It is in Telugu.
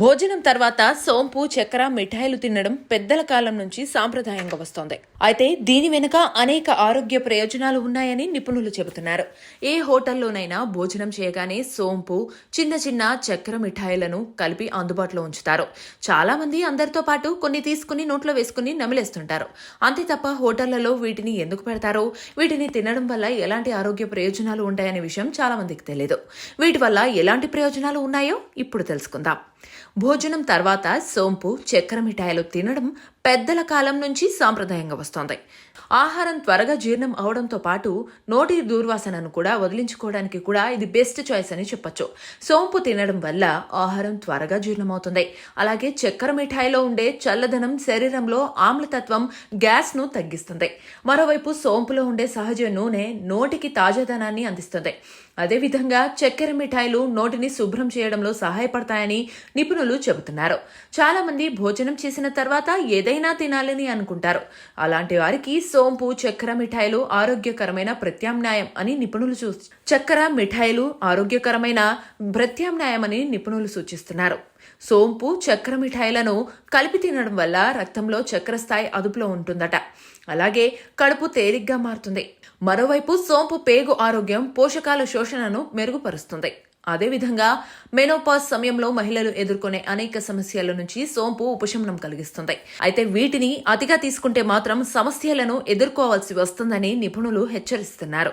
భోజనం తర్వాత సోంపు చక్కెర మిఠాయిలు తినడం పెద్దల కాలం నుంచి సాంప్రదాయంగా వస్తోంది. అయితే దీని వెనుక అనేక ఆరోగ్య ప్రయోజనాలు ఉన్నాయని నిపుణులు చెబుతున్నారు. ఏ హోటల్లోనైనా భోజనం చేయగానే సోంపు చిన్న చిన్న చక్కెర మిఠాయిలను కలిపి అందుబాటులో ఉంచుతారు. చాలా మంది అందరితో పాటు కొన్ని తీసుకుని నోట్లో వేసుకుని నమిలేస్తుంటారు. అంతే తప్ప హోటళ్లలో వీటిని ఎందుకు పెడతారో, వీటిని తినడం వల్ల ఎలాంటి ఆరోగ్య ప్రయోజనాలు ఉంటాయనే విషయం చాలా మందికి తెలియదు. వీటి వల్ల ఎలాంటి ప్రయోజనాలు ఉన్నాయో ఇప్పుడు తెలుసుకుందాం. భోజనం తర్వాత సోంపు చక్కెర మిఠాయిలు తినడం పెద్దల కాలం నుంచి సాంప్రదాయంగా వస్తోంది. ఆహారం త్వరగా జీర్ణం అవడంతో పాటు నోటి దుర్వాసనను కూడా వదిలించుకోవడానికి కూడా ఇది బెస్ట్ చాయిస్ అని చెప్పొచ్చు. సోంపు తినడం వల్ల ఆహారం త్వరగా జీర్ణమవుతుంది. అలాగే చక్కెర మిఠాయిలో ఉండే చల్లదనం శరీరంలో ఆమ్లతత్వం, గ్యాస్ ను తగ్గిస్తుంది. మరోవైపు సోంపులో ఉండే సహజ నూనె నోటికి తాజాదనాన్ని అందిస్తుంది. అదేవిధంగా చక్కెర మిఠాయిలు నోటిని శుభ్రం చేయడంలో సహాయపడతాయని నిపుణులు చెబుతున్నారు. చాలా మంది భోజనం చేసిన తర్వాత ఏదైనా తినాలని అనుకుంటారు. అలాంటి వారికి సోంపు చక్కెర మిఠాయిలు ఆరోగ్యకరమైన ప్రత్యామ్నాయం అని నిపుణులు చక్కెర మిఠాయిలు ఆరోగ్యకరమైన ప్రత్యామ్నాయం అని నిపుణులు సూచిస్తున్నారు. సోంపు చక్కెర మిఠాయిలను కలిపి తినడం వల్ల రక్తంలో చక్కెర స్థాయి అదుపులో ఉంటుందట. అలాగే కడుపు తేలిగ్గా మారుతుంది. మరోవైపు సోంపు పేగు ఆరోగ్యం, పోషకాల శోషణను మెరుగుపరుస్తుంది. అదేవిధంగా మెనోపాజ్ సమయంలో మహిళలు ఎదుర్కొనే అనేక సమస్యల నుంచి సోంపు ఉపశమనం కలిగిస్తుంది. అయితే వీటిని అతిగా తీసుకుంటే మాత్రం సమస్యలను ఎదుర్కోవాల్సి వస్తుందని నిపుణులు హెచ్చరిస్తున్నారు.